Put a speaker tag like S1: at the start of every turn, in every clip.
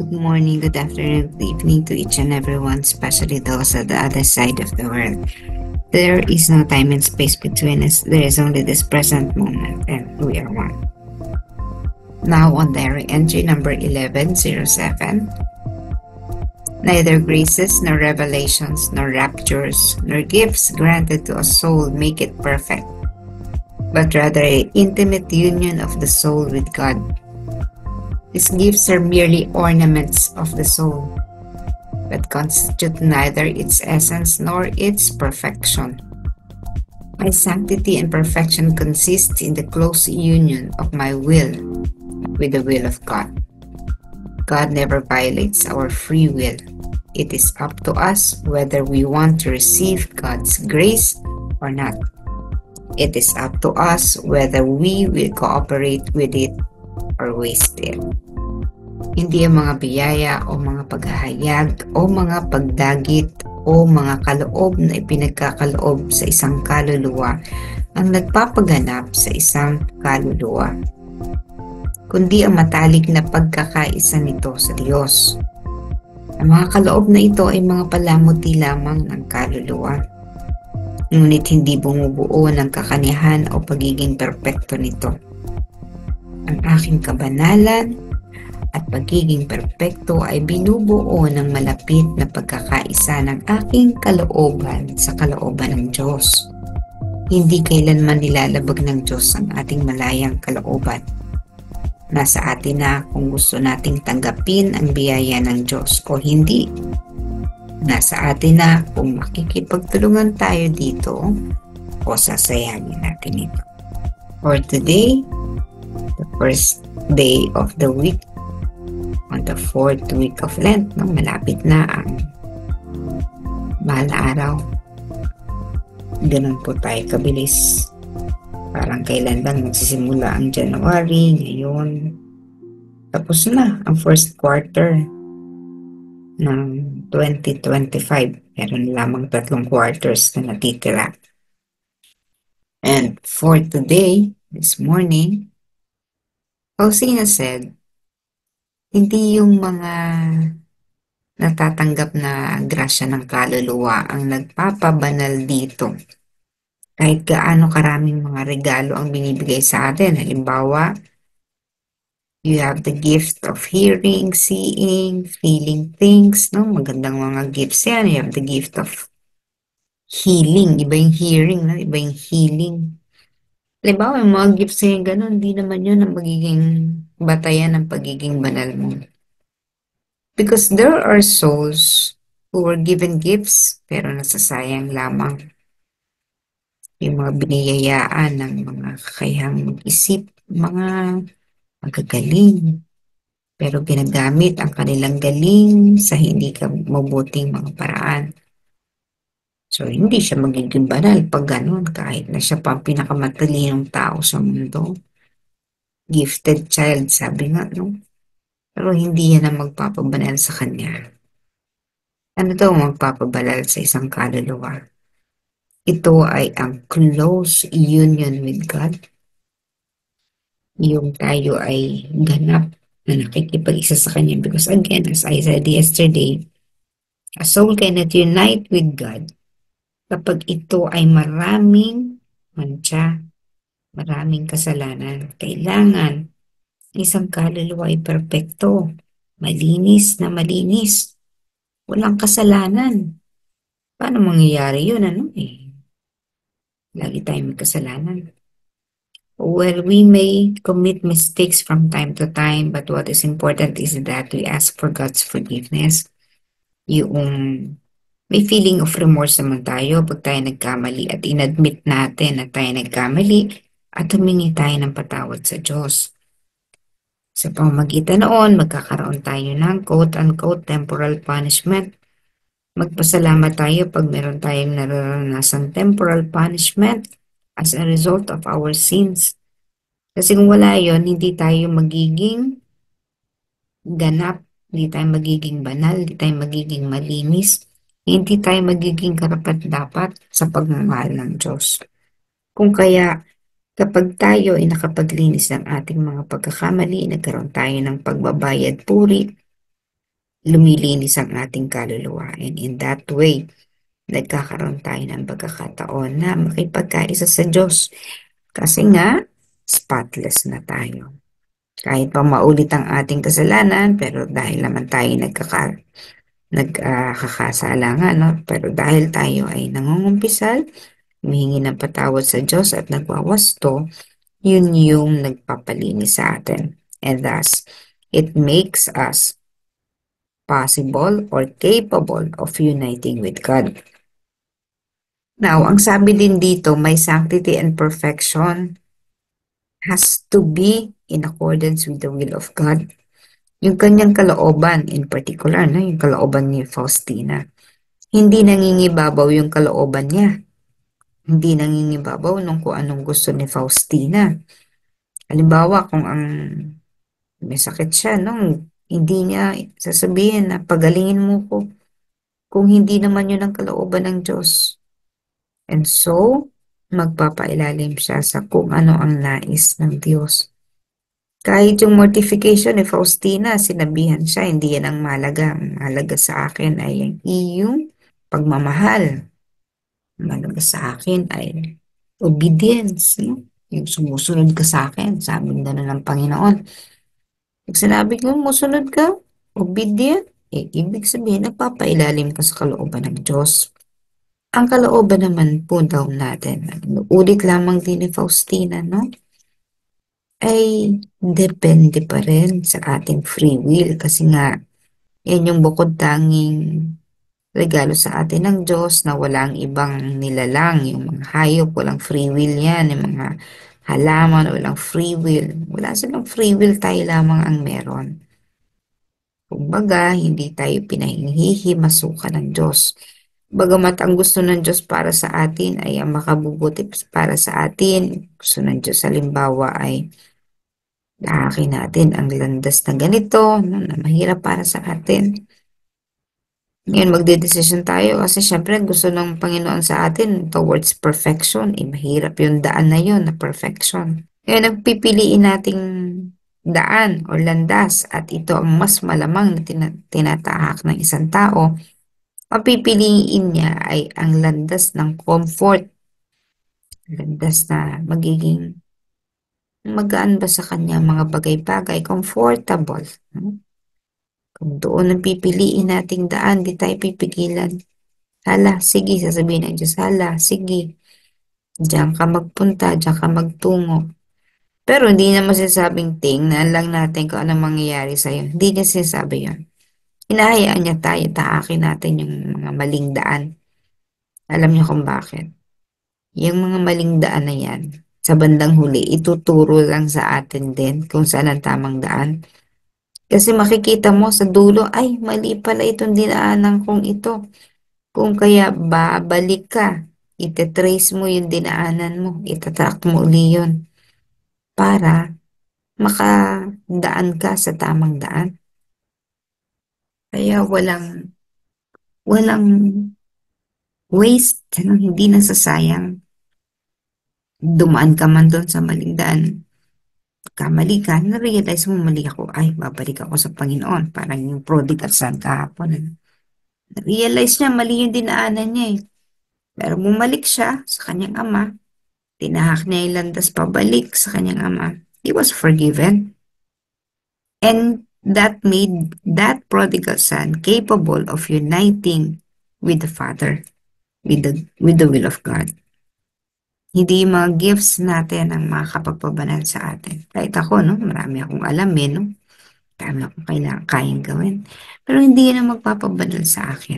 S1: good morning, good afternoon, good evening to each and everyone, especially those at the other side of the world. There is no time and space between us. There is only this present moment, and we are one. Now on diary entry number 1107. Neither graces, nor revelations, nor raptures, nor gifts granted to a soul make it perfect, but rather an intimate union of the soul with God. These gifts are merely ornaments of the soul, but constitute neither its essence nor its perfection. My sanctity and perfection consist in the close union of my will with the will of God. God never violates our free will. It is up to us whether we want to receive God's grace or not. It is up to us whether we will cooperate with it or waste it. Hindi ang mga biyaya o mga paghahayag o mga pagdagit o mga kaloob na ipinagkakaloob sa isang kaluluwa ang nagpapaganap sa isang kaluluwa, kundi ang matalik na pagkakaisa nito sa Diyos. Ang mga kaloob na ito ay mga palamuti lamang ng kaluluwa, ngunit hindi bumubuo ng kakanihan o pagiging perpekto nito. Ang aking kabanalan at pagiging perpekto ay binubuo ng malapit na pagkakaisa ng aking kalooban sa kalooban ng Diyos. Hindi kailanman nilalabag ng Diyos ang ating malayang kalooban. Nasa atin na kung gusto nating tanggapin ang biyaya ng Diyos o hindi. Nasa atin na kung makikipagtulungan tayo dito o sasayangin natin ito. For today, the first day of the week, on the 4th week of Lent, malapit na ang mahal na araw. Ganun po tayo kabilis. Parang kailan lang magsisimula ang January, ngayon. Tapos na ang first quarter ng 2025. Meron lamang 3 quarters na natitira. And for today, this morning, Faustina said, hindi yung mga natatanggap na grasya ng kaluluwa ang nagpapabanal dito. Kahit gaano karaming mga regalo ang binibigay sa atin. Halimbawa, you have the gift of hearing, seeing, feeling things, no? Magandang mga gifts yan. You have the gift of healing. Iba yung hearing, no? Iba yung healing. Halimbawa, yung mga gifts yung ganun, hindi naman yun ang magiging batayan ng pagiging banal mo. Because there are souls who were given gifts pero nasasayang lamang. Yung mga biniyayaan ng mga kakayahang mag-isip, mga magagaling. Pero ginagamit ang kanilang galing sa hindi mabuting mga paraan. So, hindi siya magiging banal pag ganun, kahit na siya pa ang pinakamatalinong tao sa mundo. Gifted child, sabi nga, no? Pero hindi yan ang magpapabanal sa kanya. Ano daw magpapabanal sa isang kaluluwa? Ito ay ang close union with God. Yung tayo ay ganap na nakikipag-isa sa Kanya. Because again, as I said yesterday, a soul cannot unite with God kapag ito ay maraming mancha, maraming kasalanan. Kailangan isang kaluluwa ay perpekto, malinis na malinis, walang kasalanan. Paano mangyayari yun? Lagi tayong may kasalanan. Well, we may commit mistakes from time to time, but what is important is that we ask for God's forgiveness. Yung may feeling of remorse naman tayo pag tayo nagkamali at inadmit natin na tayo nagkamali at humingi tayo ng patawad sa Diyos. Sa pamamagitan noon, magkakaroon tayo ng quote-unquote temporal punishment. Magpasalamat tayo pag meron tayong nararanasang temporal punishment as a result of our sins. Kasi kung wala yon, hindi tayo magiging ganap, hindi tayo magiging banal, hindi tayo magiging malinis, hindi tayo magiging karapat-dapat sa pagmamahal ng Diyos. Kung kaya, kapag tayo ay nakapaglinis ng ating mga pagkakamali, nagkaroon tayo ng pagbabayad puri, lumilinis ang ating kaluluwa. And in that way, nagkakaroon tayo ng pagkakataon na makipagkaisa sa Diyos. Kasi nga, spotless na tayo. Kahit pa maulit ang ating kasalanan, pero dahil naman tayo nagkakasala nga, no? Pero dahil tayo ay nangungumpisal, humihingi ng patawad sa Diyos at nagwawasto, yun yung nagpapalinis sa atin. And thus, it makes us possible or capable of uniting with God. Now, ang sabi din dito, may sanctity and perfection has to be in accordance with the will of God. Yung kanyang kalooban, in particular, no, yung kalooban ni Faustina, hindi nangingibabaw yung kalooban niya. Hindi nangingibabaw nung kung anong gusto ni Faustina. Halimbawa, kung ang may sakit siya, no, hindi niya sasabihin na pagalingin mo ko kung hindi naman yun ang kalooban ng Diyos. And so, magpapailalim siya sa kung ano ang nais ng Diyos. Kahit yung mortification ni Faustina, sinabihan siya, hindi yan ang mahalaga. Ang mahalaga sa akin ay ang iyong pagmamahal. Ang mahalaga sa akin ay obedience. No? Yung sumusunod ka sa akin, sabi na ng Panginoon. Pag sinabi ko, musunod ka, obedient, ibig sabihin, nagpapailalim ka sa kalooban ng Diyos. Ang kalooban naman po daw natin, ulit lamang din ni Faustina, no? Ay depende pa rin sa ating free will kasi nga yan yung bukod tanging regalo sa atin ng Diyos na walang ibang nilalang. Yung mga hayop, walang free will yan. Yung mga halaman, walang free will. Wala silang free will, tayo lamang ang meron. Kumbaga, hindi tayo pinahihimasukan ng Diyos. Bagamat ang gusto ng Diyos para sa atin ay ang makabubuti para sa atin. Gusto ng Diyos halimbawa ay lahakin natin ang landas na ganito, no, na mahirap para sa atin. Ngayon, magdedesisyon tayo kasi syempre gusto ng Panginoon sa atin towards perfection. Mahirap yung daan na yun, na perfection. Ngayon, nagpipiliin nating daan o landas at ito ang mas malamang na tinatahak ng isang tao. Ang pipiliin niya ay ang landas ng comfort. Landas na magiging magaan ba sa kanya mga bagay-bagay, comfortable. No? Kung doon ang pipiliin nating daan, di tayo pipigilan. Hala, sige, sasabihin ng Diyos, hala, sige, diyan ka magpunta, diyan ka magtungo. Pero hindi naman sinasabing tingnan lang natin kung anong mangyayari sa'yo. Hindi niya sinasabi yun. Hinahayaan niya tayo, taakin natin yung mga maling daan. Alam niyo kung bakit? Yung mga maling daan na yan, sa bandang huli, ituturo lang sa atin din kung saan ang tamang daan. Kasi makikita mo sa dulo, ay, mali pala itong dinaanan kong ito. Kung kaya babalik ka, itetrace mo yung dinaanan mo, itatrack mo uli yun para makadaan ka sa tamang daan. Kaya walang waste, no? Hindi nasasayang. Dumaan ka man doon sa maling daan. Kamali ka, na-realize mo mali ako, ay, babalik ako sa Panginoon. Parang yung prodigal son kahapon. Ano? Na-realize niya, mali yung dinaanan niya eh. Pero bumalik siya sa kanyang ama. Tinahak niya yung landas pabalik sa kanyang ama. He was forgiven. And that made that prodigal son capable of uniting with the Father, with the will of God. Hindi yung mga gifts natin ang makakapagpabanal sa atin. Kahit ako, no, marami akong alam no? Marami akong kayang gawin. Pero hindi yan ang magpapabanal sa akin.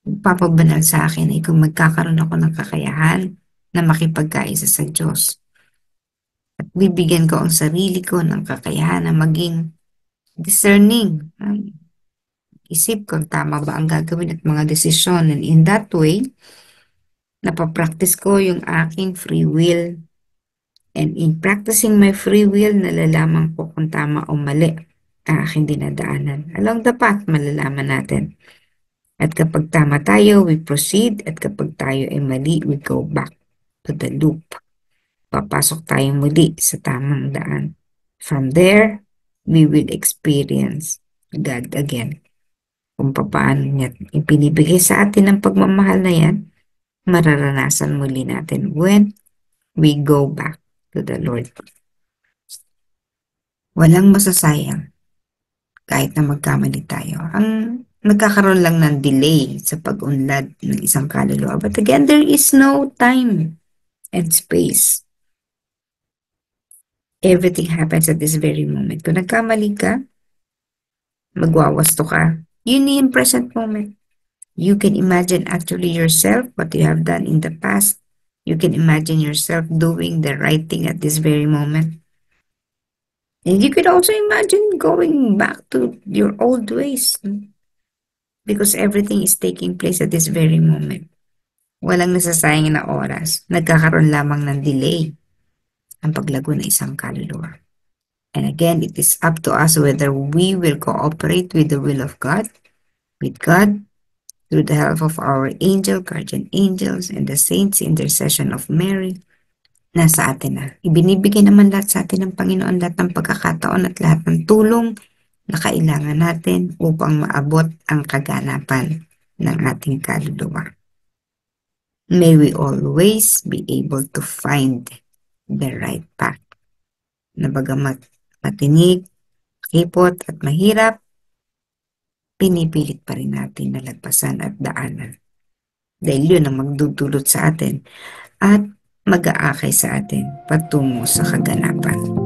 S1: Magpapabanal sa akin ay kung magkakaroon ako ng kakayahan na makipagkaisa sa Diyos. At bibigyan ko ang sarili ko ng kakayahan na maging discerning. Isip kung tama ba ang gagawin at mga desisyon. And in that way, napapractice ko yung aking free will. And in practicing my free will, nalalaman ko kung tama o mali ang aking dinadaanan. Along the path, malalaman natin. At kapag tama tayo, we proceed. At kapag tayo ay mali, we go back to the loop. Papasok tayo muli sa tamang daan. From there, we will experience God again. kung paano niya ipinibigay sa atin ang pagmamahal na yan, mararanasan muli natin when we go back to the Lord. Walang masasayang kahit na magkamali tayo. Ang nagkakaroon lang ng delay sa pag-unlad ng isang kaluluwa. But again, there is no time and space. Everything happens at this very moment. Kung nagkamali ka, magwawasto ka, yun yung present moment. You can imagine actually yourself, what you have done in the past. You can imagine yourself doing the right thing at this very moment. And you could also imagine going back to your old ways because everything is taking place at this very moment. Walang nasasayang na oras. Nagkakaroon lamang ng delay ang paglago ng isang kaluluwa. And again, it is up to us whether we will cooperate with the will of God, with God, through the help of our angel, guardian angels, and the saints, intercession of Mary. Nasa atin na. Ibinibigay naman lahat sa atin ng Panginoon, lahat ng pagkakataon at lahat ng tulong na kailangan natin upang maabot ang kaganapan ng ating kaluluwa. May we always be able to find the right path. Na bagamat matinig, kipot at mahirap, pinipilit pa rin natin na lagpasan at daanan. Dahil yun ang magdudulot sa atin at mag-aakay sa atin patungo sa kaganapan.